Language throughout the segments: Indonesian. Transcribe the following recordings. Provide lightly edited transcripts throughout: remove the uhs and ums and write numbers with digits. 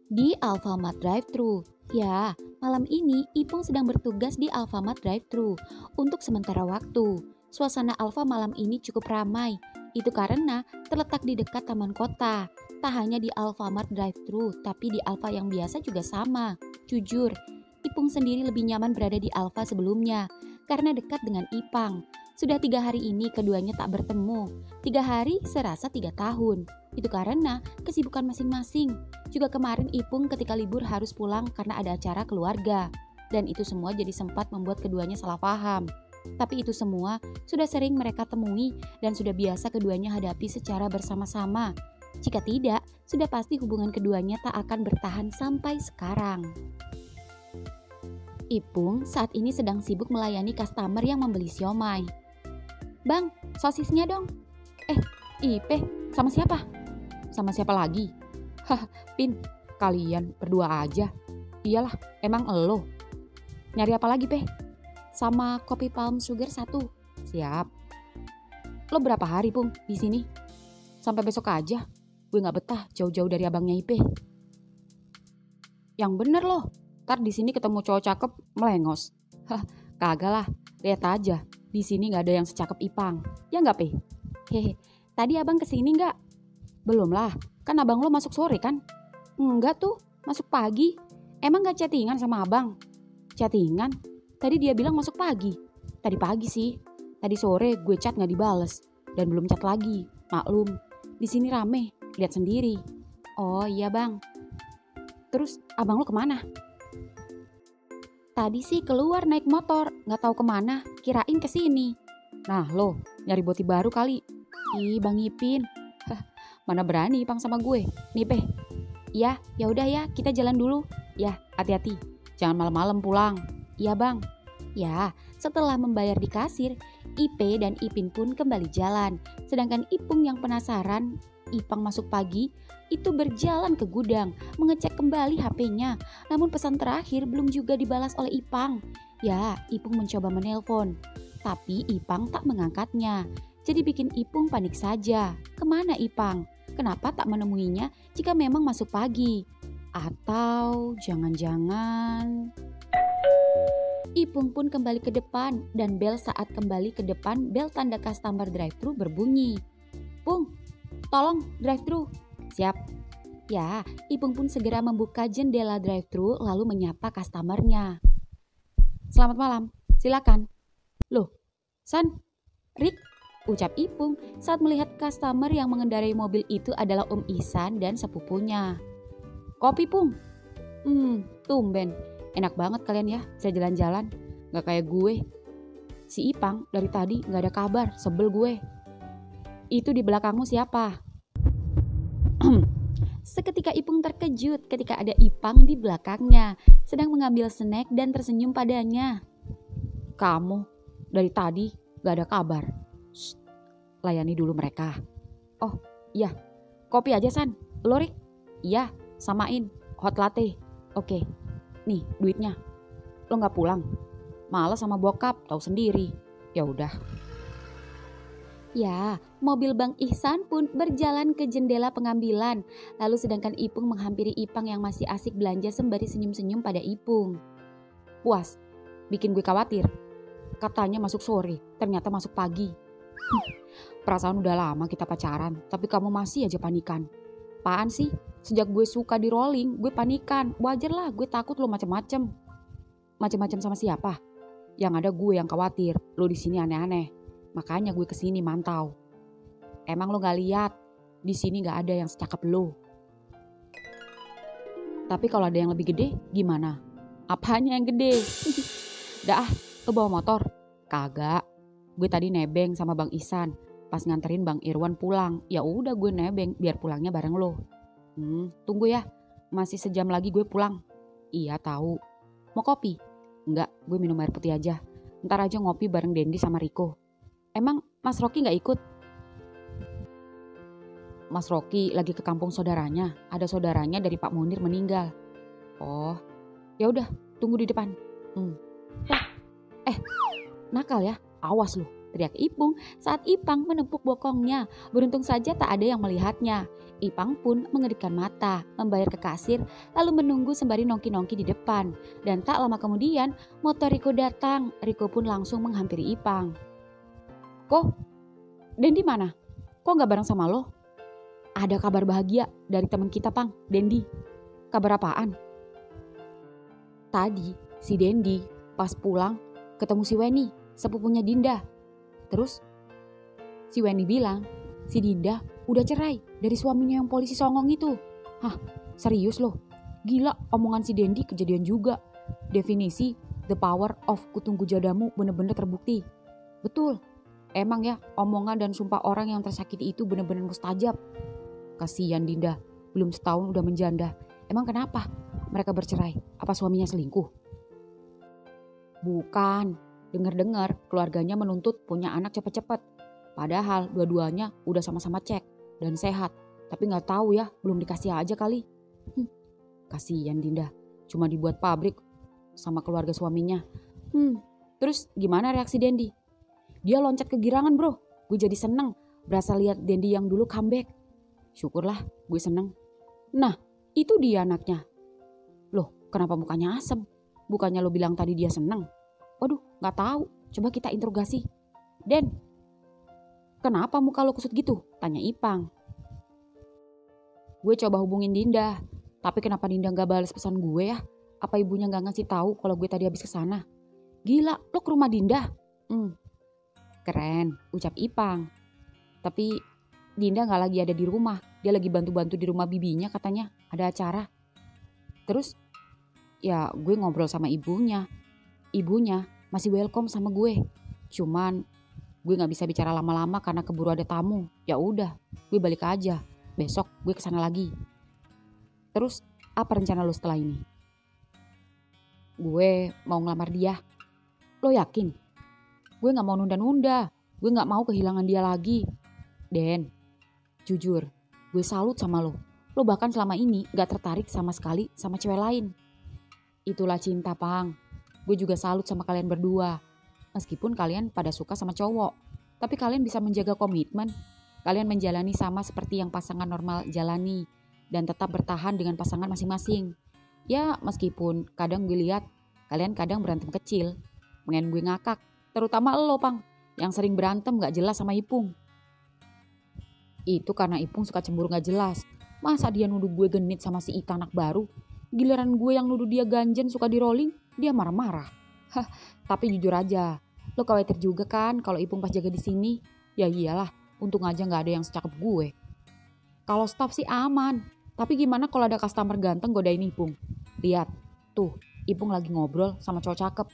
Di Alfamart Drive-Thru. Ya, malam ini Ipung sedang bertugas di Alfamart Drive-Thru untuk sementara waktu. Suasana Alfa malam ini cukup ramai. Itu karena terletak di dekat taman kota. Tak hanya di Alfamart Drive-Thru, tapi di Alfa yang biasa juga sama. Jujur, Ipung sendiri lebih nyaman berada di Alfa sebelumnya karena dekat dengan Ipang. Sudah 3 hari ini keduanya tak bertemu. 3 hari serasa 3 tahun. Itu karena kesibukan masing-masing. Juga kemarin Ipung ketika libur harus pulang karena ada acara keluarga. Dan itu semua jadi sempat membuat keduanya salah paham. Tapi itu semua sudah sering mereka temui dan sudah biasa keduanya hadapi secara bersama-sama. Jika tidak, sudah pasti hubungan keduanya tak akan bertahan sampai sekarang. Ipung saat ini sedang sibuk melayani customer yang membeli siomay. "Bang, sosisnya dong." Ipe, sama siapa? Sama siapa lagi? Hah, Pin, kalian berdua aja. Iyalah, emang elo. Nyari apa lagi, Pe? Sama kopi palm sugar 1. Siap. Lo berapa hari, Pung, di sini? Sampai besok aja. Gue gak betah jauh-jauh dari abangnya Ipe. Yang bener loh. Ntar di sini ketemu cowok cakep melengos. Hah, kagak lah. Lihat aja. Di sini gak ada yang secakep Ipang. Ya gak, Pe? Hehe, tadi abang kesini gak? Belum lah. Kan abang lo masuk sore kan? Enggak tuh, masuk pagi. Emang gak chattingan sama abang? Chattingan? Tadi dia bilang masuk pagi. Tadi pagi sih. Tadi sore gue chat gak dibales. Dan belum chat lagi. Maklum, di sini rame. Lihat sendiri. Oh iya bang. Terus abang lo kemana? Tadi sih keluar naik motor. Gak tahu kemana. Kirain kesini. Nah lo, nyari boti baru kali. Ih Bang Ipin. Mana berani Ipang sama gue. Nih Peh. Ya, yaudah ya, kita jalan dulu. Ya, hati-hati. Jangan malam-malam pulang. Iya bang. Ya, setelah membayar di kasir, Ipe dan Ipin pun kembali jalan. Sedangkan Ipung yang penasaran, Ipang masuk pagi, itu berjalan ke gudang, mengecek kembali HP-nya. Namun pesan terakhir belum juga dibalas oleh Ipang. Ya, Ipung mencoba menelpon, tapi Ipang tak mengangkatnya. Jadi bikin Ipung panik saja. Kemana Ipang? Kenapa tak menemuinya jika memang masuk pagi? Atau jangan-jangan... Ipung pun kembali ke depan dan bel saat kembali ke depan bel tanda customer drive-thru berbunyi. Pung, tolong drive-thru. Siap. Ya, Ipung pun segera membuka jendela drive-thru lalu menyapa customernya. Selamat malam, silakan. Loh, San, Rik, ucap Ipung saat melihat customer yang mengendarai mobil itu adalah Om Ihsan dan sepupunya. Kopi Pung. Tumben. Enak banget kalian ya bisa jalan-jalan. Gak kayak gue. Si Ipang dari tadi gak ada kabar, sebel gue. Itu di belakangmu siapa? Seketika Ipung terkejut ketika ada Ipang di belakangnya sedang mengambil snack dan tersenyum padanya. Kamu dari tadi gak ada kabar. Shh, layani dulu mereka. Oh iya, kopi aja San. Lo Rik? Iya, samain hot latte. Oke. Nih duitnya. Lo gak pulang? Malas sama bokap, tahu sendiri. Ya udah. Ya, mobil Bang Ihsan pun berjalan ke jendela pengambilan. Lalu sedangkan Ipung menghampiri Ipang yang masih asik belanja sembari senyum-senyum pada Ipung. Puas, bikin gue khawatir. Katanya masuk sore, ternyata masuk pagi. Perasaan udah lama kita pacaran, tapi kamu masih aja panikan. Apaan sih? Sejak gue suka di rolling, gue panikan. Wajar lah, gue takut lo macem-macem. Macem-macem sama siapa? Yang ada gue yang khawatir. Lo di sini aneh-aneh. Makanya gue kesini mantau. Emang lo gak lihat? Di sini gak ada yang secakep lo. Tapi kalau ada yang lebih gede, gimana? Apanya yang gede? Dah, lo bawa motor? Kagak. Gue tadi nebeng sama Bang Ihsan. Pas nganterin Bang Irwan pulang, ya udah gue nebeng biar pulangnya bareng lo. Tunggu ya, masih sejam lagi gue pulang. Iya tahu. Mau kopi? Enggak, gue minum air putih aja. Ntar aja ngopi bareng Dendi sama Riko. Emang Mas Rocky gak ikut? Mas Rocky lagi ke kampung saudaranya. Ada saudaranya dari Pak Munir meninggal. Oh, ya udah, tunggu di depan. Nakal ya, awas lo. teriak Ipung saat Ipang menepuk bokongnya. Beruntung saja tak ada yang melihatnya. Ipang pun mengerutkan mata, membayar ke kasir, lalu menunggu sembari nongki-nongki di depan. Dan tak lama kemudian, motor Riko datang. Riko pun langsung menghampiri Ipang. "Kok, Dendi mana? Kok gak bareng sama lo?" "Ada kabar bahagia dari teman kita, Pang, Dendi." "Kabar apaan?" "Tadi, si Dendi pas pulang ketemu si Weni, sepupunya Dinda. Terus si Weni bilang, si Dinda udah cerai dari suaminya yang polisi songong itu." "Hah, serius loh? Gila, omongan si Dendi kejadian juga. Definisi the power of kutunggu jadamu bener-bener terbukti." "Betul, emang ya omongan dan sumpah orang yang tersakiti itu bener-bener mustajab. Kasian Dinda, belum setahun udah menjanda. Emang kenapa mereka bercerai? Apa suaminya selingkuh?" "Bukan, dengar-dengar keluarganya menuntut punya anak cepet-cepet. Padahal dua-duanya udah sama-sama cek dan sehat. Tapi gak tahu ya, belum dikasih aja kali." Kasian Dinda, cuma dibuat pabrik sama keluarga suaminya. Terus gimana reaksi Dendi?" "Dia loncat kegirangan bro, gue jadi seneng. Berasa lihat Dendi yang dulu comeback. Syukurlah, gue seneng." "Nah, itu dia anaknya." "Loh, kenapa mukanya asem? Bukannya lo bilang tadi dia seneng?" "Waduh, gak tahu. Coba kita interogasi." "Den, kenapa muka lo kusut gitu?" tanya Ipang. "Gue coba hubungin Dinda, tapi kenapa Dinda gak balas pesan gue ya? Apa ibunya gak ngasih tahu kalau gue tadi habis kesana?" "Gila, lo ke rumah Dinda?" "Keren," ucap Ipang. "Tapi Dinda gak lagi ada di rumah. Dia lagi bantu-bantu di rumah bibinya katanya. Ada acara." "Terus?" "Ya gue ngobrol sama ibunya. Ibunya masih welcome sama gue. Cuman gue gak bisa bicara lama-lama karena keburu ada tamu. Ya udah, gue balik aja. Besok gue kesana lagi." "Terus apa rencana lo setelah ini?" "Gue mau ngelamar dia." "Lo yakin?" "Gue gak mau nunda-nunda. Gue gak mau kehilangan dia lagi." "Den, jujur, gue salut sama lo. Lo bahkan selama ini gak tertarik sama sekali sama cewek lain." "Itulah cinta, Pang. Gue juga salut sama kalian berdua. Meskipun kalian pada suka sama cowok, tapi kalian bisa menjaga komitmen. Kalian menjalani sama seperti yang pasangan normal jalani dan tetap bertahan dengan pasangan masing-masing. Ya meskipun kadang gue lihat kalian kadang berantem kecil, pengen gue ngakak. Terutama lo, Pang, yang sering berantem gak jelas sama Ipung." "Itu karena Ipung suka cemburu gak jelas. Masa dia nuduh gue genit sama si Ika anak baru? Giliran gue yang nuduh dia ganjen suka di rolling, dia marah-marah. Tapi jujur aja, lo khawatir juga kan kalau Ipung pas jaga di sini?" "Ya iyalah, untung aja gak ada yang secakep gue. Kalau staff sih aman. Tapi gimana kalau ada customer ganteng godain Ipung? Lihat, tuh Ipung lagi ngobrol sama cowok cakep."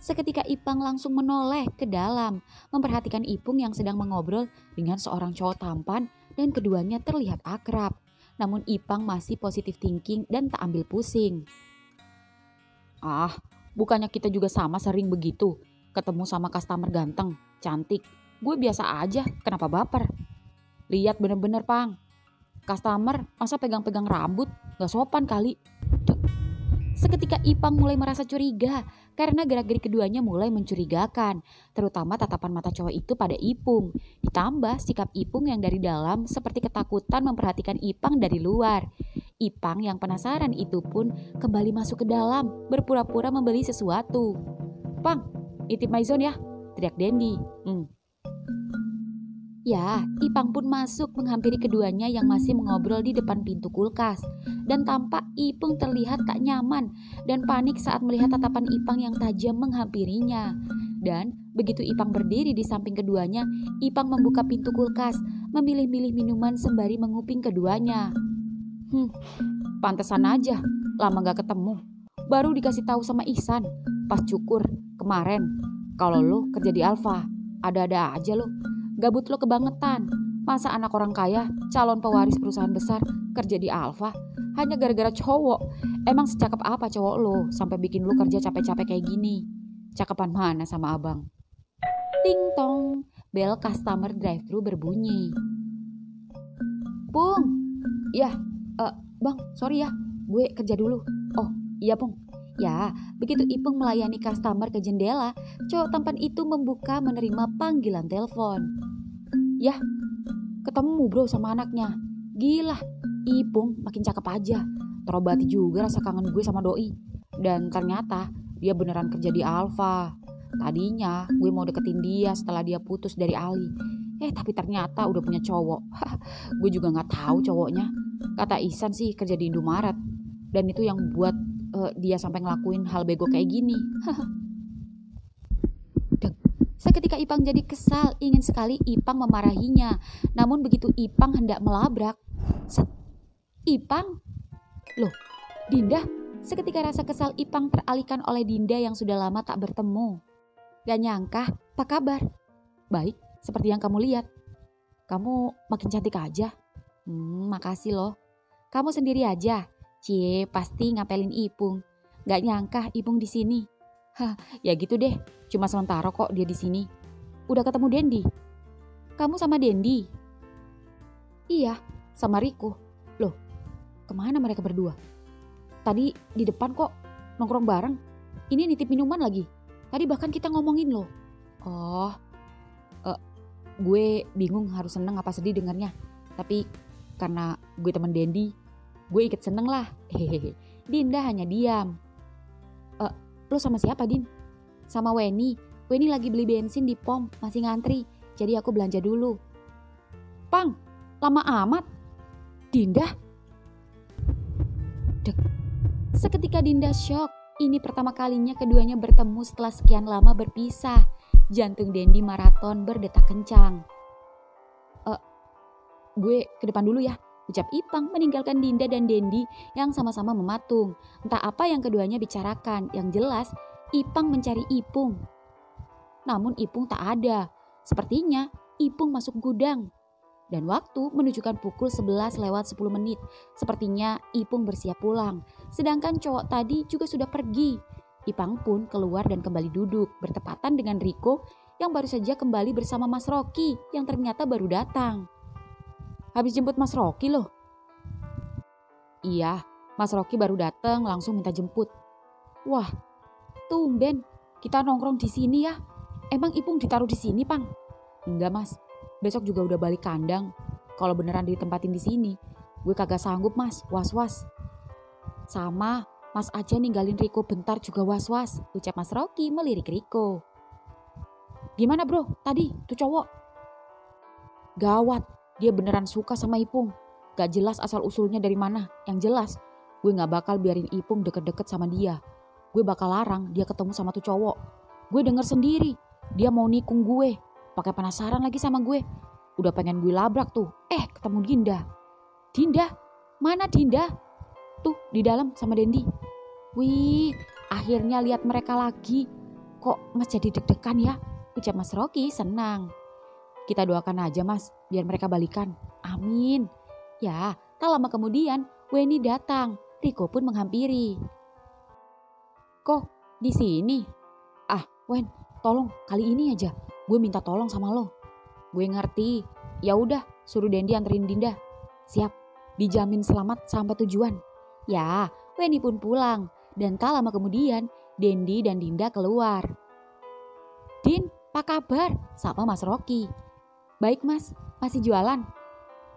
Seketika Ipang langsung menoleh ke dalam, memperhatikan Ipung yang sedang mengobrol dengan seorang cowok tampan dan keduanya terlihat akrab. Namun Ipang masih positive thinking dan tak ambil pusing. "Ah, bukannya kita juga sama sering begitu, ketemu sama customer ganteng, cantik. Gue biasa aja, kenapa baper? Lihat bener-bener, Pang. Customer masa pegang-pegang rambut, gak sopan kali." Seketika Ipang mulai merasa curiga karena gerak-gerik keduanya mulai mencurigakan, terutama tatapan mata cowok itu pada Ipung. Ditambah sikap Ipung yang dari dalam seperti ketakutan memperhatikan Ipang dari luar. Ipang yang penasaran itu pun kembali masuk ke dalam, berpura-pura membeli sesuatu. "Pang, itip maizon ya," teriak Dendi. Ya, Ipang pun masuk menghampiri keduanya yang masih mengobrol di depan pintu kulkas. Dan tampak Ipung terlihat tak nyaman dan panik saat melihat tatapan Ipang yang tajam menghampirinya. Dan begitu Ipang berdiri di samping keduanya, Ipang membuka pintu kulkas, memilih-milih minuman sembari menguping keduanya. Pantesan aja, lama gak ketemu. Baru dikasih tahu sama Ihsan, pas cukur kemarin, kalau lo kerja di Alfa, ada-ada aja lo. Gabut lo kebangetan. Masa anak orang kaya, calon pewaris perusahaan besar, kerja di Alfa hanya gara-gara cowok? Emang secakep apa cowok lo sampai bikin lo kerja capek-capek kayak gini? Cakepan mana sama abang? Ting tong, bel customer drive-thru berbunyi. "Pung, ya, bang, sorry ya, gue kerja dulu." "Oh iya Pung, Ya, begitu Ipung melayani customer ke jendela, cowok tampan itu membuka menerima panggilan telepon. Yah, ketemu bro sama anaknya. Gila, Ipung makin cakep aja. Terobati juga rasa kangen gue sama doi. Dan ternyata dia beneran kerja di Alfa. Tadinya gue mau deketin dia setelah dia putus dari Ali. Tapi ternyata udah punya cowok. Gue juga gak tahu cowoknya. Kata Ihsan sih kerja di Indomaret. Dan itu yang buat dia sampai ngelakuin hal bego kayak gini. Seketika Ipang jadi kesal, ingin sekali Ipang memarahinya. Namun begitu Ipang hendak melabrak, Ipang? Loh, Dinda? Seketika rasa kesal Ipang teralihkan oleh Dinda yang sudah lama tak bertemu. Gak nyangka, apa kabar? Baik, seperti yang kamu lihat. Kamu makin cantik aja. Makasih loh. Kamu sendiri aja. Cie, pasti ngapelin Ipung. Gak nyangka Ipung di sini. Ya gitu deh. Cuma sementara kok dia di sini. Udah ketemu Dendi? Kamu sama Dendi? Iya, sama Riko. Loh, kemana mereka berdua? Tadi di depan kok nongkrong bareng. Ini nitip minuman lagi. Tadi bahkan kita ngomongin loh. Oh, gue bingung harus seneng apa sedih dengarnya. Tapi karena gue temen Dendi, gue ikut seneng lah. Hehehe. Dinda hanya diam. Lo sama siapa, Din? Sama Weni. Weni lagi beli bensin di pom, masih ngantri. Jadi aku belanja dulu. Pang, lama amat. Dinda? Dek. Seketika Dinda shock. Ini pertama kalinya keduanya bertemu setelah sekian lama berpisah. Jantung Dendi maraton berdetak kencang. Gue ke depan dulu ya, ucap Ipang meninggalkan Dinda dan Dendi yang sama-sama mematung. Entah apa yang keduanya bicarakan, yang jelas Ipang mencari Ipung. Namun Ipung tak ada. Sepertinya Ipung masuk gudang. Dan waktu menunjukkan pukul 11:10. Sepertinya Ipung bersiap pulang. Sedangkan cowok tadi juga sudah pergi. Ipang pun keluar dan kembali duduk bertepatan dengan Riko yang baru saja kembali bersama Mas Rocky yang ternyata baru datang. Habis jemput Mas Rocky loh. Iya, Mas Rocky baru datang langsung minta jemput. Wah, tumben kita nongkrong di sini ya. Emang Ipung ditaruh di sini, Pang? Enggak, Mas. Besok juga udah balik kandang. Kalau beneran ditempatin di sini, gue kagak sanggup, Mas. Was-was. Sama, Mas aja ninggalin Riko bentar juga was-was, ucap Mas Rocky melirik Riko. Gimana bro, tadi tuh cowok? Gawat, dia beneran suka sama Ipung. Gak jelas asal-usulnya dari mana. Yang jelas, gue gak bakal biarin Ipung deket-deket sama dia. Gue bakal larang dia ketemu sama tuh cowok. Gue denger sendiri, dia mau nikung gue. Pakai penasaran lagi sama gue. Udah pengen gue labrak tuh. Ketemu Dinda. Dinda? Mana Dinda? Tuh di dalam sama Dendi. Wih, akhirnya lihat mereka lagi. Kok Mas jadi deg-degan ya? Ucap Mas Rocky senang. Kita doakan aja Mas, biar mereka balikan. Amin. Ya, tak lama kemudian Weni datang. Riko pun menghampiri. Kok di sini? Wen, tolong kali ini aja. Gue minta tolong sama lo. Gue ngerti. Ya udah, suruh Dendi anterin Dinda. Siap, dijamin selamat sampai tujuan. Ya, Weni pun pulang. Dan tak lama kemudian, Dendi dan Dinda keluar. Din, apa kabar? Sapa Mas Rocky. Baik Mas, masih jualan?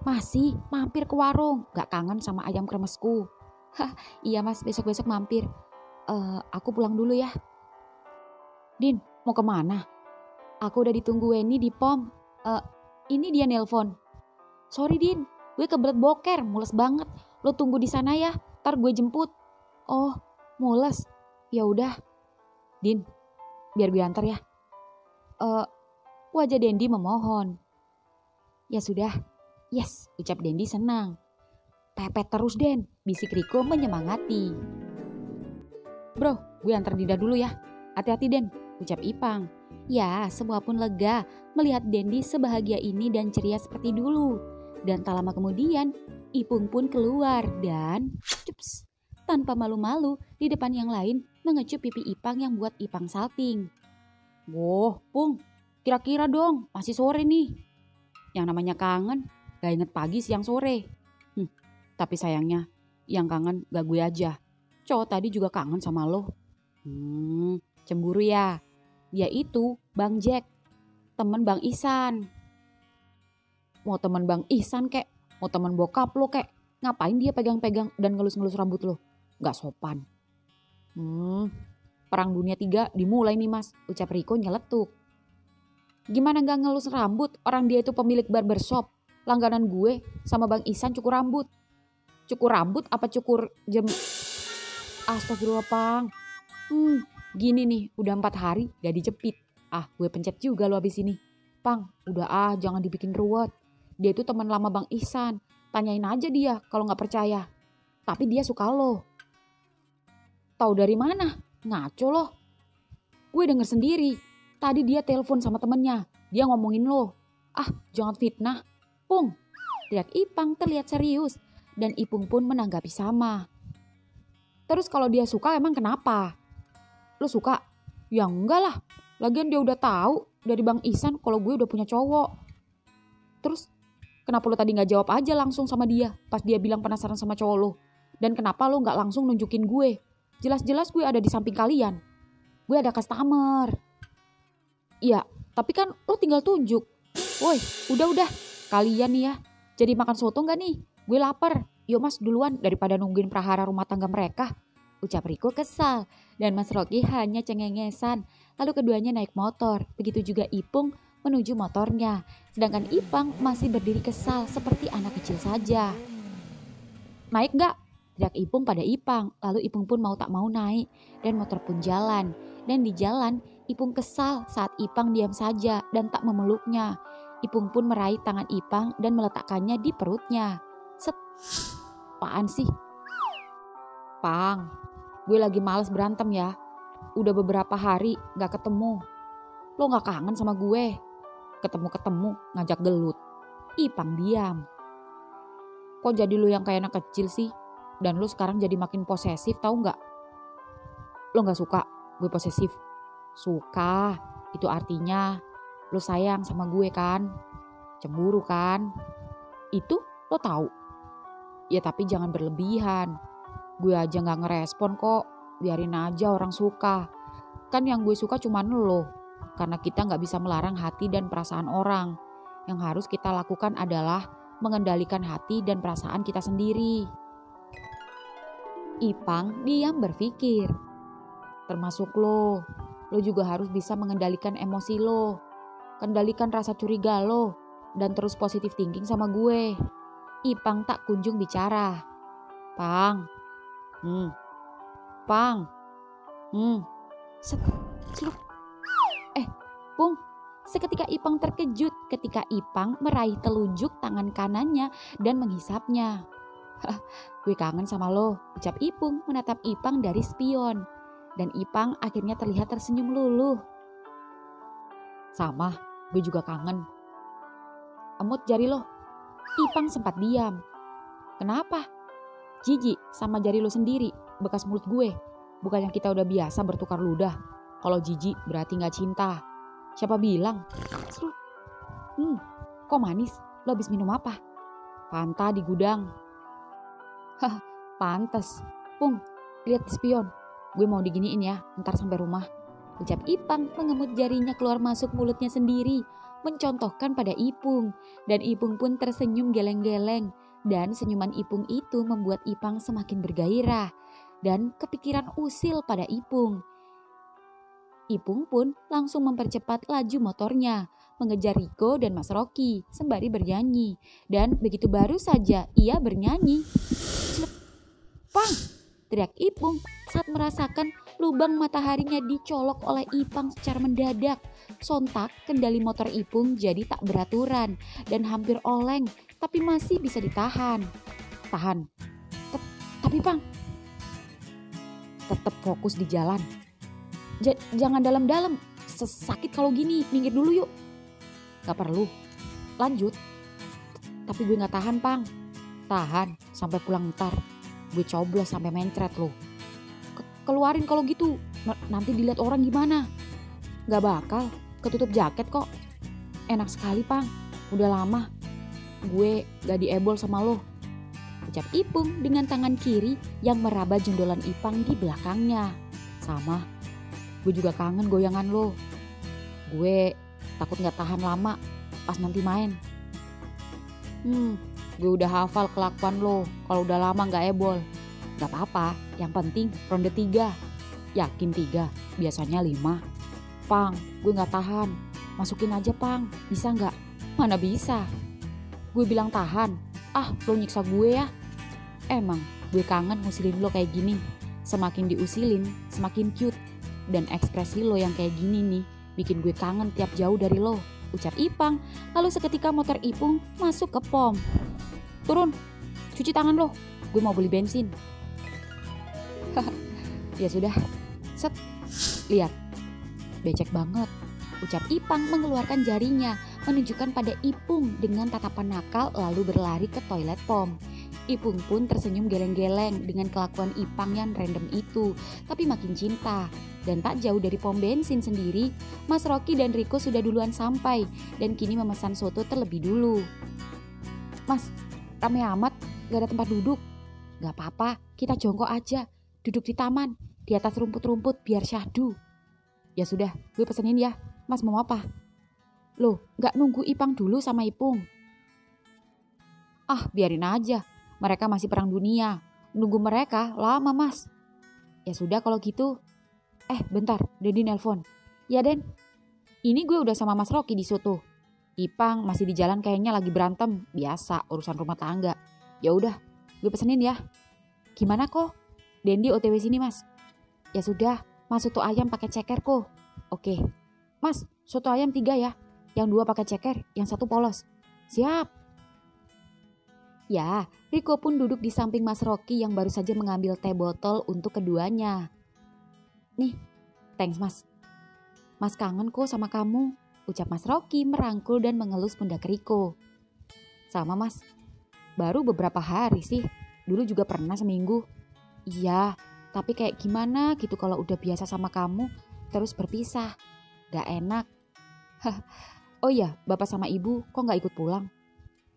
Masih, mampir ke warung. Gak kangen sama ayam kremesku. Iya Mas, besok-besok mampir. Aku pulang dulu ya. Din, mau kemana? Aku udah ditunggu Weni di pom. Ini dia nelpon. Sorry Din, gue kebelet boker, mules banget. Lo tunggu di sana ya, ntar gue jemput. Oh, mules. Ya udah. Din, biar gue antar ya. Wajah Dendi memohon. Ya sudah. Yes, ucap Dendi senang. Pepet terus Den, bisik Riko menyemangati. Bro, gue antar Dinda dulu ya. Hati-hati Den, ucap Ipang. Ya, semua pun lega melihat Dendi sebahagia ini dan ceria seperti dulu. Dan tak lama kemudian, Ipung pun keluar dan cups, tanpa malu-malu di depan yang lain mengecup pipi Ipang yang buat Ipang salting. Woh, Pung, kira-kira dong, masih sore nih. Yang namanya kangen, gak inget pagi siang sore. Tapi sayangnya, yang kangen gak gue aja. cowok tadi juga kangen sama lo. Cemburu ya? Dia itu Bang Jack, temen Bang Ihsan. Mau temen Bang Ihsan kek, mau temen bokap lo kek, ngapain dia pegang-pegang dan ngelus-ngelus rambut lo? Gak sopan. Perang Dunia 3 dimulai nih mas, ucap Riko nyeletuk. Gimana gak ngelus rambut, orang dia itu pemilik barbershop. Langganan gue sama Bang Ihsan cukur rambut. Cukur rambut apa cukur jam? Astagfirullah Pang. Gini nih udah 4 hari gak dijepit. Gue pencet juga lo abis ini. Pang udah jangan dibikin ruwet. Dia itu teman lama Bang Ihsan. Tanyain aja dia kalau gak percaya. Tapi dia suka lo. Tahu dari mana? Ngaco lo. Gue denger sendiri. Tadi dia telepon sama temennya. Dia ngomongin lo. Jangan fitnah. Pung, teriak Ipang terlihat serius. Dan Ipung pun menanggapi sama. Terus kalau dia suka emang kenapa? Lo suka? Ya enggak lah. Lagian dia udah tahu dari Bang Ihsan kalau gue udah punya cowok. Terus kenapa lo tadi gak jawab aja langsung sama dia pas dia bilang penasaran sama cowok lo? Dan kenapa lo gak langsung nunjukin gue? Jelas-jelas gue ada di samping kalian. Gue ada customer. Iya, tapi kan lo tinggal tunjuk. Woi, udah. Kalian nih ya, jadi makan soto gak nih? Gue lapar. Yuk mas duluan daripada nungguin prahara rumah tangga mereka. Ucap Riko kesal dan Mas Rocky hanya cengengesan. Lalu keduanya naik motor. Begitu juga Ipung menuju motornya. Sedangkan Ipang masih berdiri kesal seperti anak kecil saja. Naik gak? Teriak Ipung pada Ipang. Lalu Ipung pun mau tak mau naik dan motor pun jalan. Dan di jalan Ipung kesal saat Ipang diam saja dan tak memeluknya. Ipung pun meraih tangan Ipang dan meletakkannya di perutnya. Set. Apaan sih? Pang, gue lagi males berantem ya. Udah beberapa hari gak ketemu. Lo gak kangen sama gue? Ketemu-ketemu ngajak gelut. Ipang diam. Kok jadi lo yang kayak anak kecil sih? Dan lo sekarang jadi makin posesif tahu gak? Lo gak suka gue posesif? Suka, itu artinya lo sayang sama gue kan? Cemburu kan? Itu lo tahu? Ya tapi jangan berlebihan. Gue aja gak ngerespon kok. Biarin aja orang suka. Kan yang gue suka cuman lo. Karena kita gak bisa melarang hati dan perasaan orang. Yang harus kita lakukan adalah mengendalikan hati dan perasaan kita sendiri. Ipang diam berpikir. Termasuk lo. Lo juga harus bisa mengendalikan emosi lo. Kendalikan rasa curiga lo. Dan terus positive thinking sama gue. Ipang tak kunjung bicara. Pang. Pang. Seluk. Pung. Seketika Ipang terkejut ketika Ipang meraih telunjuk tangan kanannya dan menghisapnya. Gue kangen sama lo, ucap Ipung menatap Ipang dari spion. Dan Ipang akhirnya terlihat tersenyum luluh. Sama, gue juga kangen. Emut jari lo. Ipang sempat diam. Kenapa? Jijik sama jari lo sendiri, bekas mulut gue. Bukannya kita udah biasa bertukar ludah. Kalau jijik berarti gak cinta. Siapa bilang? Kok manis? Lo habis minum apa? Fanta di gudang. Pantes. Pung, lihat di spion. Gue mau diginiin ya, ntar sampai rumah. Ucap Ipang mengemut jarinya keluar masuk mulutnya sendiri. Mencontohkan pada Ipung. Dan Ipung pun tersenyum geleng-geleng. Dan senyuman Ipung itu membuat Ipang semakin bergairah. Dan kepikiran usil pada Ipung. Ipung pun langsung mempercepat laju motornya. Mengejar Riko dan Mas Rocky sembari bernyanyi. Dan begitu baru saja ia bernyanyi. Pang! Teriak Ipung saat merasakan lubang mataharinya dicolok oleh Ipang secara mendadak. Sontak kendali motor Ipung jadi tak beraturan dan hampir oleng, tapi masih bisa ditahan. Tahan. Tapi Pang, tetap fokus di jalan. Jangan dalam-dalam, sakit kalau gini, minggir dulu yuk. Gak perlu, lanjut. Tapi gue gak tahan Pang. Tahan sampai pulang ntar. Gue coblos sampai mencret lo. Keluarin kalau gitu. Nanti dilihat orang gimana? Gak bakal. Ketutup jaket kok. Enak sekali Pang. Udah lama. Gue gak diebol sama lo. ucap Ipung dengan tangan kiri yang meraba jondolan Ipang di belakangnya. Sama, gue juga kangen goyangan lo. Gue takut gak tahan lama pas nanti main. Gue udah hafal kelakuan lo kalau udah lama gak ebol. Gak apa-apa, yang penting ronde 3. Yakin 3, biasanya 5. Pang, gue gak tahan. Masukin aja Pang, bisa gak? Mana bisa. Gue bilang tahan, lo nyiksa gue ya. Emang gue kangen ngusilin lo kayak gini. Semakin diusilin, semakin cute. Dan ekspresi lo yang kayak gini nih, bikin gue kangen tiap jauh dari lo, ucap Ipang. Lalu seketika motor Ipung masuk ke pom. Turun, cuci tangan lo, gue mau beli bensin. Ya sudah, set, lihat, becek banget, ucap Ipang mengeluarkan jarinya menunjukkan pada Ipung dengan tatapan nakal lalu berlari ke toilet pom. Ipung pun tersenyum geleng-geleng dengan kelakuan Ipang yang random itu, tapi makin cinta. Dan tak jauh dari pom bensin sendiri, Mas Rocky dan Riko sudah duluan sampai dan kini memesan soto terlebih dulu. Mas, rame amat, gak ada tempat duduk. Gak apa-apa, kita jongkok aja, duduk di taman, di atas rumput-rumput biar syahdu. Ya sudah, gue pesenin ya, Mas mau apa? Loh, gak nunggu Ipang dulu sama Ipung? Biarin aja, mereka masih perang dunia, nunggu mereka lama Mas. Ya sudah kalau gitu. Bentar, Dedi nelpon. Ya Den, ini gue udah sama Mas Rocky di soto. Ipang masih di jalan kayaknya lagi berantem, biasa urusan rumah tangga. Ya udah, gue pesenin ya. Gimana kok? Dendi OTW sini Mas. Ya sudah, Mas soto ayam pakai ceker kok. Oke. Mas, soto ayam 3 ya. Yang 2 pakai ceker, yang 1 polos. Siap. Ya, Riko pun duduk di samping Mas Rocky yang baru saja mengambil teh botol untuk keduanya. Nih, thanks Mas. Mas kangen kok sama kamu, ucap Mas Rocky merangkul dan mengelus pundak Riko. Sama Mas, baru beberapa hari sih, dulu juga pernah seminggu. Iya, tapi kayak gimana gitu kalau udah biasa sama kamu, terus berpisah. Gak enak. Oh iya, Bapak sama Ibu kok gak ikut pulang?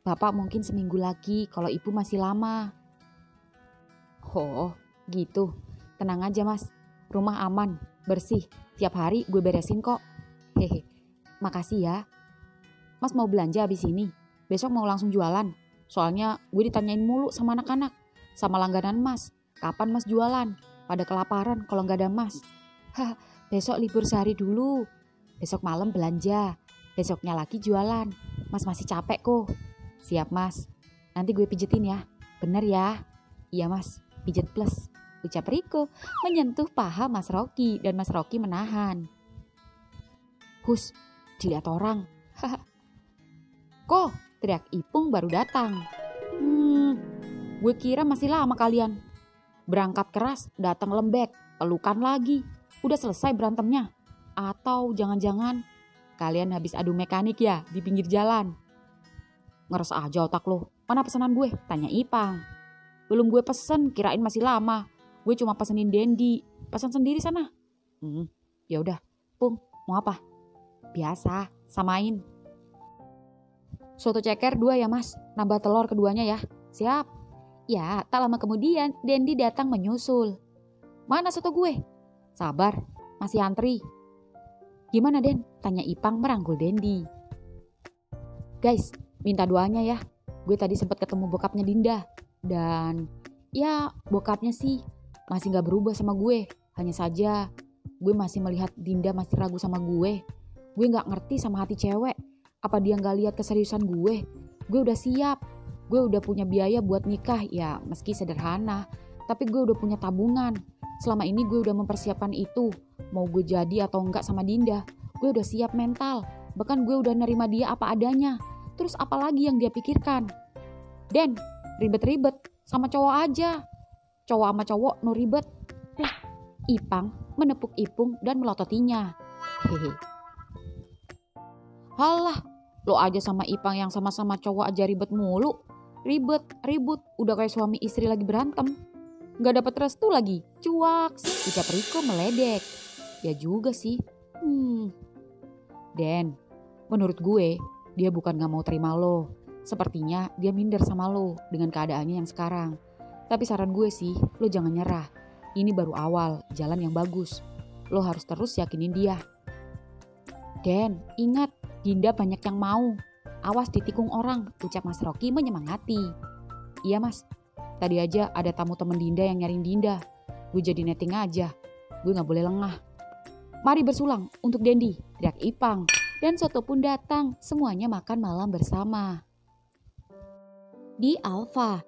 Bapak mungkin seminggu lagi kalau Ibu masih lama. Oh, gitu. Tenang aja Mas. Rumah aman, bersih, tiap hari gue beresin kok. Hehe, makasih ya. Mas mau belanja habis ini? Besok mau langsung jualan. Soalnya gue ditanyain mulu sama anak-anak, sama langganan Mas. Kapan Mas jualan? Pada kelaparan kalau gak ada Mas. Besok libur sehari dulu. Besok malam belanja. Besoknya lagi jualan. Mas masih capek kok. Siap Mas. Nanti gue pijetin ya. Bener ya? Iya Mas, pijet plus. Ucap Riko menyentuh paha Mas Rocky dan Mas Rocky menahan. Hus, dilihat orang. Kok, teriak Ipung baru datang. Gue kira masih lama kalian. Berangkat keras, datang lembek, pelukan lagi. Udah selesai berantemnya. Atau jangan-jangan kalian habis adu mekanik ya di pinggir jalan. Ngeres aja otak lo. Mana pesanan gue? Tanya Ipang. Belum gue pesen, kirain masih lama. Gue cuma pesenin Dendi. Pesan sendiri sana. Ya udah, Pung, mau apa? Biasa, samain. Soto ceker 2 ya Mas. Nambah telur keduanya ya. Siap. Ya, tak lama kemudian Dendi datang menyusul. Mana soto gue? Sabar, masih antri. Gimana Den? Tanya Ipang merangkul Dendi. Guys, minta doanya ya. Gue tadi sempat ketemu bokapnya Dinda. Dan ya bokapnya sih masih gak berubah sama gue. Hanya saja gue masih melihat Dinda masih ragu sama gue. Gue gak ngerti sama hati cewek. Apa dia gak lihat keseriusan gue? Gue udah siap. Gue udah punya biaya buat nikah. Ya meski sederhana. Tapi gue udah punya tabungan. Selama ini gue udah mempersiapkan itu. Mau gue jadi atau enggak sama Dinda. Gue udah siap mental. Bahkan gue udah nerima dia apa adanya. Terus apa lagi yang dia pikirkan? Den, ribet-ribet. Sama cowok aja. Cowok sama cowok no ribet. Lah, Ipang menepuk Ipung dan melototinya. Hehe. Halah, lo aja sama Ipang yang sama-sama cowok aja ribet mulu. Ribet, ribut, udah kayak suami istri lagi berantem. Gak dapet restu lagi, cuak, ucap Riko meledek. Ya juga sih. Den, menurut gue dia bukan gak mau terima lo. Sepertinya dia minder sama lo dengan keadaannya yang sekarang. Tapi saran gue sih, lo jangan nyerah. Ini baru awal, jalan yang bagus. Lo harus terus yakinin dia. Den, ingat, Dinda banyak yang mau. Awas ditikung orang, ucap Mas Rocky menyemangati. Iya mas, tadi aja ada tamu temen Dinda yang nyariin Dinda. Gue jadi netting aja, gue gak boleh lengah. Mari bersulang untuk Dendi, teriak Ipang. Dan Soto pun datang, semuanya makan malam bersama. Di Alfa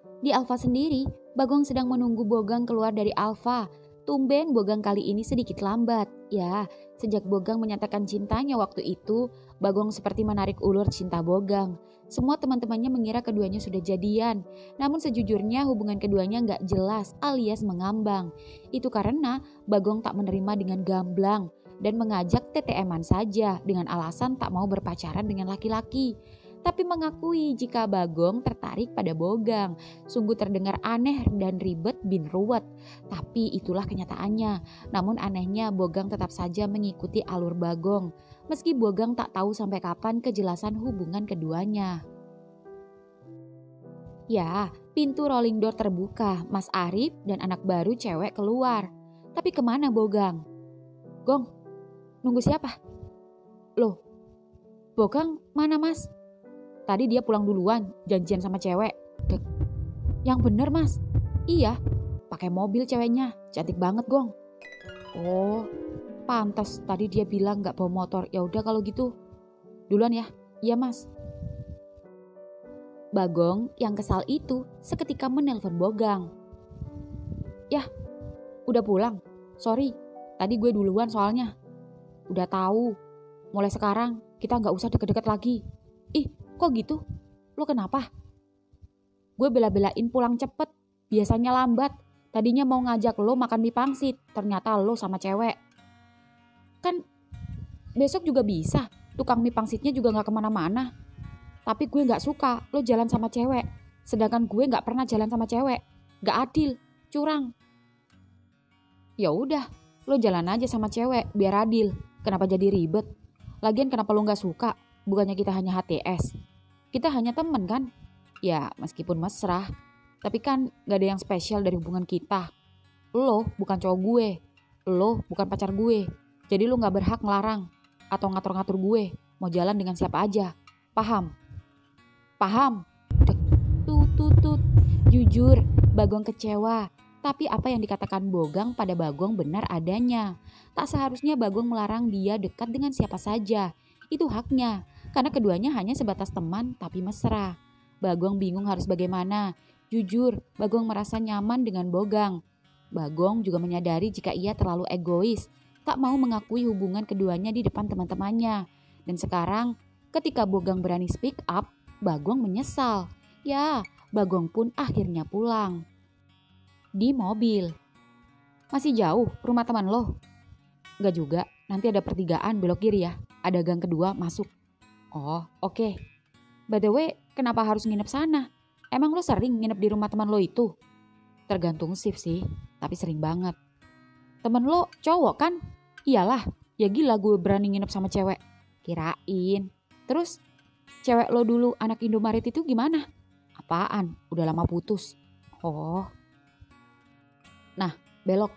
sendiri, Bagong sedang menunggu Bogang keluar dari Alfa. Tumben Bogang kali ini sedikit lambat. Ya, sejak Bogang menyatakan cintanya waktu itu, Bagong seperti menarik ulur cinta Bogang. Semua teman-temannya mengira keduanya sudah jadian. Namun sejujurnya hubungan keduanya gak jelas alias mengambang. Itu karena Bagong tak menerima dengan gamblang dan mengajak TTM-an saja dengan alasan tak mau berpacaran dengan laki-laki. Tapi mengakui jika Bagong tertarik pada Bogang. Sungguh terdengar aneh dan ribet bin ruwet. Tapi itulah kenyataannya. Namun anehnya Bogang tetap saja mengikuti alur Bagong. Meski Bogang tak tahu sampai kapan kejelasan hubungan keduanya. Ya, pintu rolling door terbuka. Mas Arif dan anak baru cewek keluar. Tapi kemana Bogang? Gong, nunggu siapa? Loh, Bogang mana mas? Tadi dia pulang duluan, janjian sama cewek. Yang bener mas? Iya, pakai mobil ceweknya, cantik banget Gong. Oh, pantas tadi dia bilang gak bawa motor. Ya udah kalau gitu, duluan ya. Iya mas. Bagong yang kesal itu seketika menelpon Bogang. Yah, udah pulang. Sorry, tadi gue duluan soalnya. Udah tahu, mulai sekarang kita gak usah deket-deket lagi. Ih, kok gitu? Lo kenapa? Gue bela-belain pulang cepet, biasanya lambat. Tadinya mau ngajak lo makan mie pangsit, ternyata lo sama cewek. Kan besok juga bisa, tukang mie pangsitnya juga gak kemana-mana. Tapi gue gak suka lo jalan sama cewek, sedangkan gue gak pernah jalan sama cewek. Gak adil, curang. Ya udah, lo jalan aja sama cewek biar adil. Kenapa jadi ribet? Lagian kenapa lo gak suka? Bukannya kita hanya HTS. Kita hanya temen kan? Ya meskipun mesra. Tapi kan gak ada yang spesial dari hubungan kita. Lo bukan cowok gue. Lo bukan pacar gue. Jadi lo gak berhak ngelarang atau ngatur-ngatur gue mau jalan dengan siapa aja. Paham? Paham? Tut. Jujur, Bagong kecewa. Tapi apa yang dikatakan Bogang pada Bagong benar adanya. Tak seharusnya Bagong melarang dia dekat dengan siapa saja. Itu haknya, karena keduanya hanya sebatas teman tapi mesra. Bagong bingung harus bagaimana. Jujur, Bagong merasa nyaman dengan Bogang. Bagong juga menyadari jika ia terlalu egois, tak mau mengakui hubungan keduanya di depan teman-temannya. Dan sekarang, ketika Bogang berani speak up, Bagong menyesal. Ya, Bagong pun akhirnya pulang. Di mobil. Masih jauh rumah teman lo? Gak juga, nanti ada pertigaan belok kiri ya. Ada gang kedua masuk. Oh, oke. By the way, kenapa harus nginep sana? Emang lo sering nginep di rumah teman lo itu? Tergantung shift sih, tapi sering banget. Temen lo cowok kan? Iyalah, ya gila gue berani nginep sama cewek. Kirain. Terus, cewek lo dulu anak Indomaret itu gimana? Apaan? Udah lama putus. Oh. Nah, belok.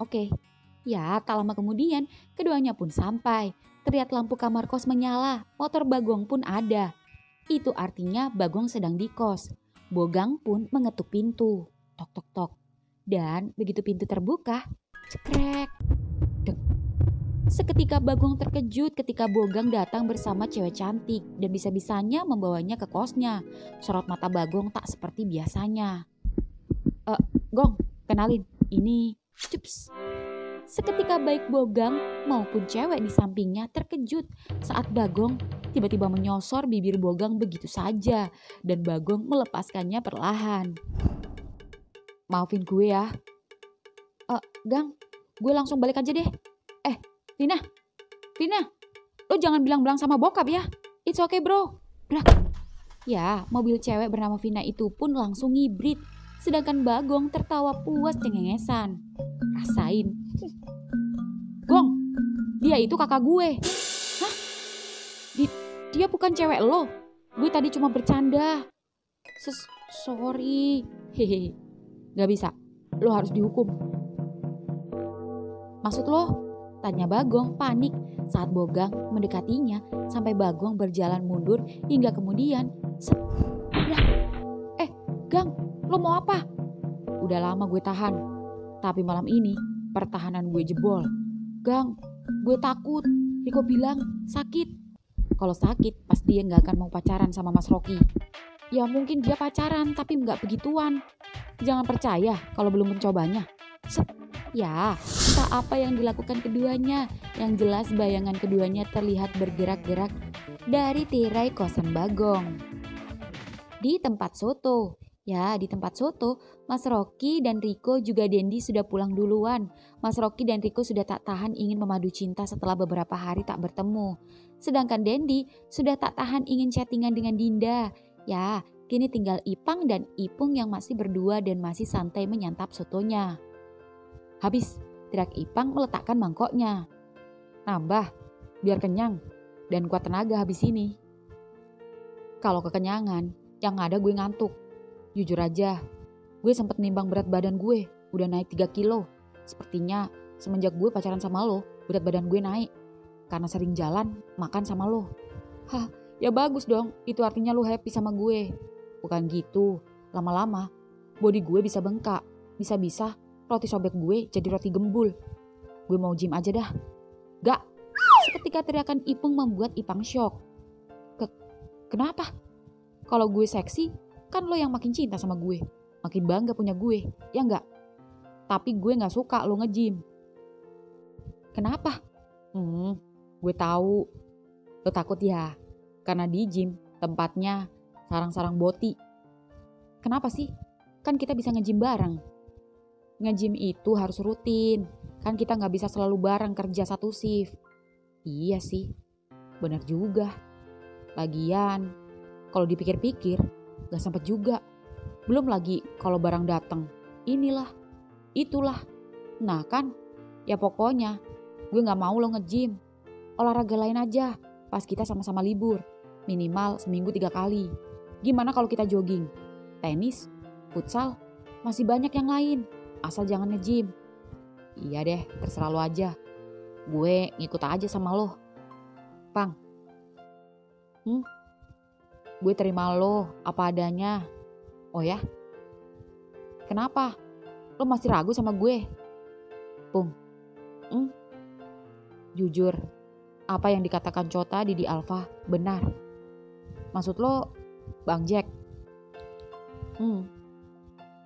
Oke. Ya, tak lama kemudian keduanya pun sampai. Terlihat lampu kamar kos menyala, motor Bagong pun ada. Itu artinya Bagong sedang di kos. Bogang pun mengetuk pintu. Tok tok tok. Dan begitu pintu terbuka, cekrek. Dek. Seketika Bagong terkejut ketika Bogang datang bersama cewek cantik dan bisa-bisanya membawanya ke kosnya. Sorot mata Bagong tak seperti biasanya. Gong, kenalin, ini Cups. Seketika baik Bogang maupun cewek di sampingnya terkejut saat Bagong tiba-tiba menyosor bibir Bogang begitu saja dan Bagong melepaskannya perlahan. Maafin gue ya. Gang, gue langsung balik aja deh. Vina, lo jangan bilang-bilang sama bokap ya. It's okay bro. Brak. Ya, mobil cewek bernama Vina itu pun langsung ngibrit. Sedangkan Bagong tertawa puas cengengesan. Rasain. Gong, dia itu kakak gue. Hah? Dia bukan cewek lo? gue tadi cuma bercanda. Sorry. Hehe. Gak bisa, lo harus dihukum. Maksud lo? Tanya Bagong panik saat Bogang mendekatinya sampai Bagong berjalan mundur hingga kemudian ya. Gang, lo mau apa? Udah lama gue tahan, tapi malam ini pertahanan gue jebol. Gang, gue takut. Riko bilang sakit. Kalau sakit pasti dia gak akan mau pacaran sama Mas Rocky. Ya mungkin dia pacaran tapi gak begituan. Jangan percaya kalau belum mencobanya. Ya, entah apa yang dilakukan keduanya. Yang jelas bayangan keduanya terlihat bergerak-gerak dari tirai kosan Bagong. Di tempat soto. Ya, di tempat soto, Mas Rocky dan Riko juga Dendi sudah pulang duluan. Mas Rocky dan Riko sudah tak tahan ingin memadu cinta setelah beberapa hari tak bertemu. Sedangkan Dendi sudah tak tahan ingin chattingan dengan Dinda. Ya, kini tinggal Ipang dan Ipung yang masih berdua dan masih santai menyantap sotonya. Habis, teriak Ipang meletakkan mangkoknya. Nambah, biar kenyang dan kuat tenaga habis ini. Kalau kekenyangan, yang ada gue ngantuk. Jujur aja, gue sempat nimbang berat badan gue, udah naik 3 kilo. Sepertinya semenjak gue pacaran sama lo, berat badan gue naik. Karena sering jalan, makan sama lo. Hah, ya bagus dong, itu artinya lo happy sama gue. Bukan gitu, lama-lama body gue bisa bengkak. Bisa-bisa roti sobek gue jadi roti gembul. Gue mau gym aja dah. Gak, seketika teriakan Ipung membuat Ipang syok. Kenapa? Kalau gue seksi, kan lo yang makin cinta sama gue. Makin bangga punya gue, ya enggak? Tapi gue gak suka lo nge-gym. Kenapa? Gue tahu. Lo takut ya? Karena di gym tempatnya sarang-sarang boti. Kenapa sih? Kan kita bisa nge-gym bareng. Nge-gym itu harus rutin. Kan kita gak bisa selalu bareng kerja satu shift. Iya sih, benar juga. Lagian, kalau dipikir-pikir, gak sempet juga. Belum lagi kalau barang datang, inilah, itulah. Nah kan, ya pokoknya gue gak mau lo nge-gym. Olahraga lain aja, pas kita sama-sama libur. Minimal seminggu 3 kali. Gimana kalau kita jogging? Tenis, futsal, masih banyak yang lain. Asal jangan nge-gym. Iya deh, terserah lo aja. Gue ngikut aja sama lo. Pang. Gue terima lo apa adanya. Oh ya? Kenapa? Lo masih ragu sama gue? Pung. Jujur, apa yang dikatakan Cota Didi Alfa benar. Maksud lo Bang Jack?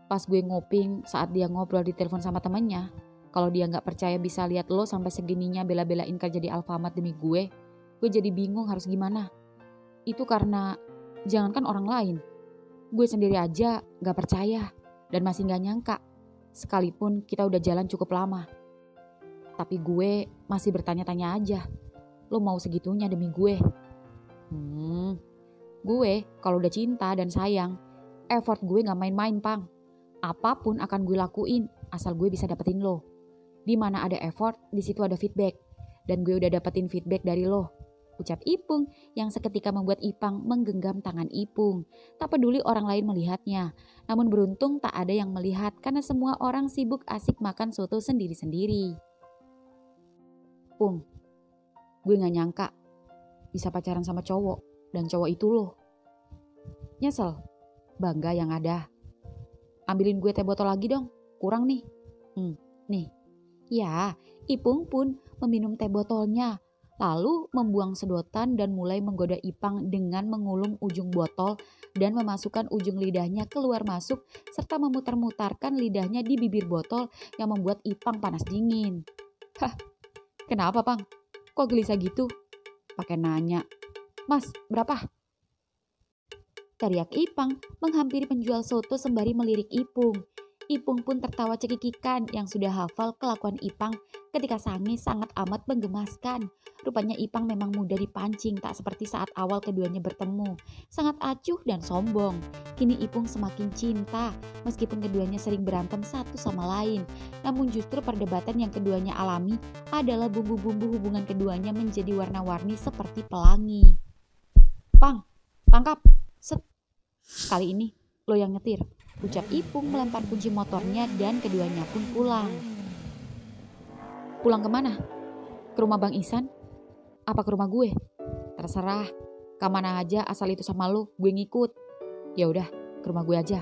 Pas gue nguping saat dia ngobrol di telepon sama temannya, kalau dia gak percaya bisa lihat lo sampai segininya bela-belain kerja di Alfamart demi gue jadi bingung harus gimana. Itu karena jangankan orang lain, gue sendiri aja gak percaya dan masih gak nyangka. Sekalipun kita udah jalan cukup lama. Tapi gue masih bertanya-tanya aja, lo mau segitunya demi gue? Gue kalau udah cinta dan sayang, effort gue gak main-main, Pang. Apapun akan gue lakuin asal gue bisa dapetin lo. Di mana ada effort, di situ ada feedback. Dan gue udah dapetin feedback dari lo. Ucap Ipung yang seketika membuat Ipang menggenggam tangan Ipung. Tak peduli orang lain melihatnya. Namun beruntung tak ada yang melihat karena semua orang sibuk asik makan soto sendiri-sendiri. Pung, gue gak nyangka bisa pacaran sama cowok dan cowok itu lo. Nyesel, bangga yang ada. Ambilin gue teh botol lagi dong, kurang nih. Nih. Ya, Ipung pun meminum teh botolnya. Lalu membuang sedotan dan mulai menggoda Ipang dengan mengulum ujung botol dan memasukkan ujung lidahnya keluar masuk serta memutar-mutarkan lidahnya di bibir botol yang membuat Ipang panas dingin. Hah, kenapa Pang? Kok gelisah gitu? Pakai nanya. Mas, berapa? Teriak Ipang menghampiri penjual soto sembari melirik Ipung. Ipung pun tertawa cekikikan yang sudah hafal kelakuan Ipang ketika Sange sangat amat menggemaskan. Rupanya Ipang memang mudah dipancing tak seperti saat awal keduanya bertemu. Sangat acuh dan sombong. Kini Ipung semakin cinta meskipun keduanya sering berantem satu sama lain. Namun justru perdebatan yang keduanya alami adalah bumbu-bumbu hubungan keduanya menjadi warna-warni seperti pelangi. Pang, tangkap. Set. Kali ini lo yang nyetir, ucap Ipung melempar kunci motornya dan keduanya pun pulang. Pulang kemana? Ke rumah Bang Ihsan? Apa ke rumah gue? Terserah, kemana aja asal itu sama lo, gue ngikut. Ya udah, ke rumah gue aja.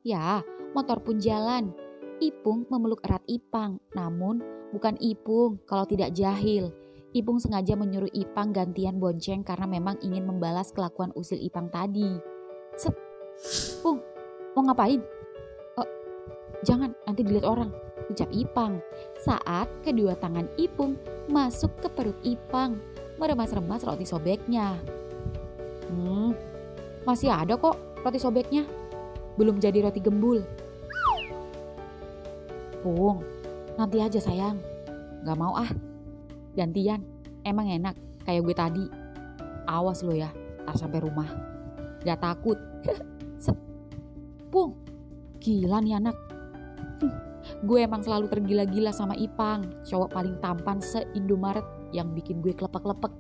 Ya, motor pun jalan. Ipung memeluk erat Ipang, namun bukan Ipung kalau tidak jahil. Ipung sengaja menyuruh Ipang gantian bonceng karena memang ingin membalas kelakuan usil Ipang tadi. Set, Pung, mau ngapain? Jangan, nanti dilihat orang, ucap Ipang. Saat kedua tangan Ipung masuk ke perut Ipang, meremas-remas roti sobeknya. Masih ada kok roti sobeknya, belum jadi roti gembul. Pung, nanti aja sayang, gak mau ah. Gantian, emang enak kayak gue tadi. Awas lo ya, ntar sampai rumah. Gak takut. Set. Pung, gila nih anak. Gue emang selalu tergila-gila sama Ipang, cowok paling tampan se-Indomaret yang bikin gue klepek-klepek.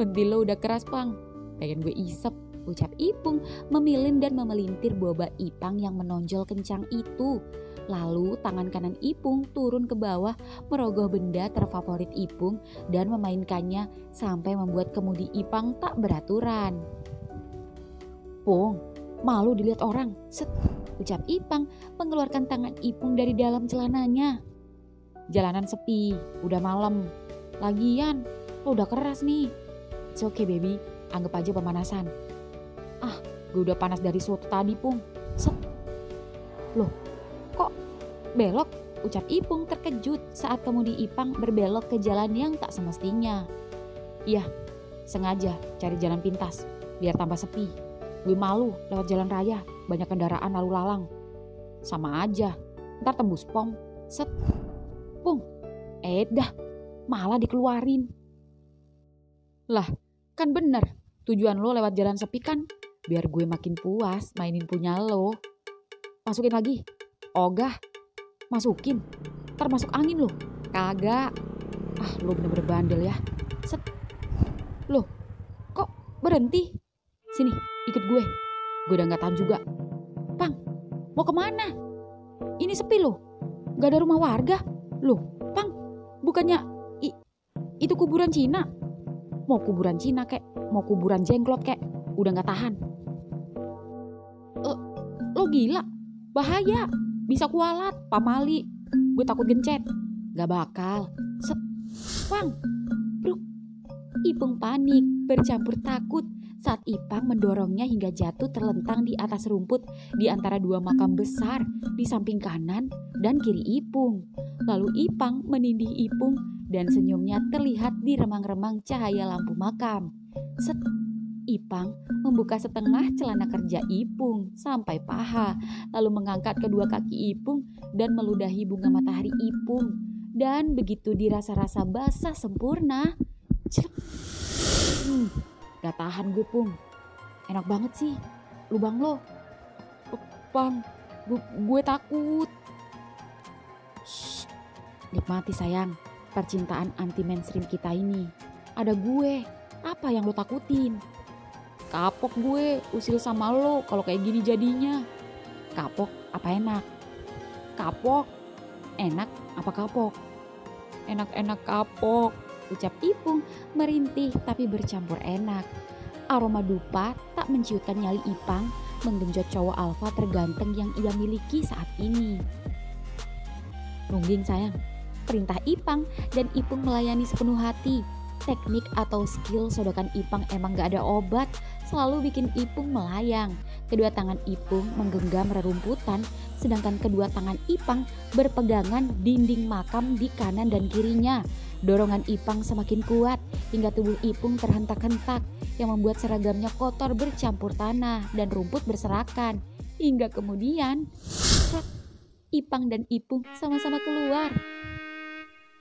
Pentil lo udah keras, Pang. Pengen gue isep, ucap Ipung memilin dan memelintir boba Ipang yang menonjol kencang itu. Lalu tangan kanan Ipung turun ke bawah merogoh benda terfavorit Ipung dan memainkannya sampai membuat kemudi Ipang tak beraturan. Pung, malu dilihat orang. Set, ucap Ipang mengeluarkan tangan Ipung dari dalam celananya. Jalanan sepi, udah malam. Lagian, lo udah keras nih. It's okay baby, anggap aja pemanasan. Gue udah panas dari suatu tadi, Pung. Set. Loh, kok belok? Ucap Ipung terkejut saat kemudi Ipang berbelok ke jalan yang tak semestinya. Iya, sengaja cari jalan pintas biar tambah sepi. Gue malu lewat jalan raya, banyak kendaraan lalu lalang. Sama aja, ntar tembus pom. Set. Pung, dah, malah dikeluarin. Lah, kan bener. Tujuan lo lewat jalan sepi kan biar gue makin puas mainin punya lo. Masukin lagi. Ogah. Masukin. Ntar masuk angin lo. Kagak. Lo bener-bener bandel ya. Set. Loh, kok berhenti? Sini, ikut gue. Gue udah gak tahan juga. Pang, mau kemana? Ini sepi lo. Gak ada rumah warga. Loh, Pang, bukannya itu kuburan Cina? Mau kuburan Cina kek, mau kuburan jengklot kek, udah gak tahan. Lo gila, bahaya, bisa kualat, pamali, gue takut gencet. Gak bakal. Set, Pang, bro. Ipung panik, bercampur takut saat Ipang mendorongnya hingga jatuh terlentang di atas rumput di antara dua makam besar di samping kanan dan kiri Ipung. Lalu Ipang menindih Ipung dan senyumnya terlihat di remang-remang cahaya lampu makam. Set, Ipang membuka setengah celana kerja Ipung sampai paha, lalu mengangkat kedua kaki Ipung dan meludahi bunga matahari Ipung. Dan begitu dirasa-rasa basah sempurna. Gak tahan gue, Pung. Enak banget sih lubang lo. Pang, gue takut. Shh, nikmati sayang percintaan anti mainstream kita ini. Ada gue, apa yang lo takutin? Kapok gue usil sama lo kalau kayak gini jadinya. Kapok apa enak? Kapok, enak apa kapok? Enak-enak kapok, ucap Ipung merintih tapi bercampur enak. Aroma dupa tak menciutkan nyali Ipang menggenjot cowok alfa terganteng yang ia miliki saat ini. Nungging sayang, perintah Ipang dan Ipung melayani sepenuh hati. Teknik atau skill sodokan Ipang emang gak ada obat, selalu bikin Ipung melayang. Kedua tangan Ipung menggenggam rerumputan, sedangkan kedua tangan Ipang berpegangan dinding makam di kanan dan kirinya. Dorongan Ipang semakin kuat hingga tubuh Ipung terhentak-hentak yang membuat seragamnya kotor bercampur tanah dan rumput berserakan. Hingga kemudian Ipang dan Ipung sama-sama keluar.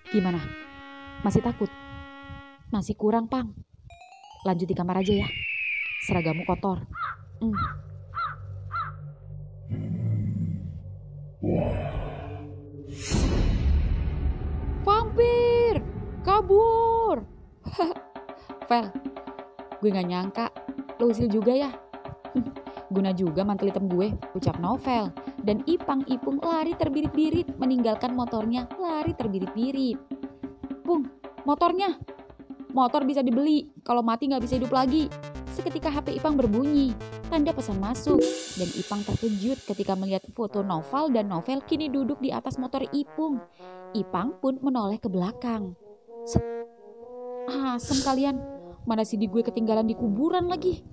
Gimana? Masih takut? Masih kurang, Pang. Lanjut di kamar aja ya. Seragamu kotor. Vampir! Kabur! Vel, Gue gak nyangka, lo usil juga ya. Guna juga mantel hitam gue, ucap Novel. Dan Ipang-Ipung lari terbirit-birit, meninggalkan motornya lari terbirit-birit. Pung, motornya! Motor bisa dibeli, kalau mati gak bisa hidup lagi. Seketika HP Ipang berbunyi, tanda pesan masuk. Dan Ipang terkejut ketika melihat foto Novel dan Novel kini duduk di atas motor Ipung. Ipang pun menoleh ke belakang. Set. Asem kalian, mana CD gue ketinggalan di kuburan lagi.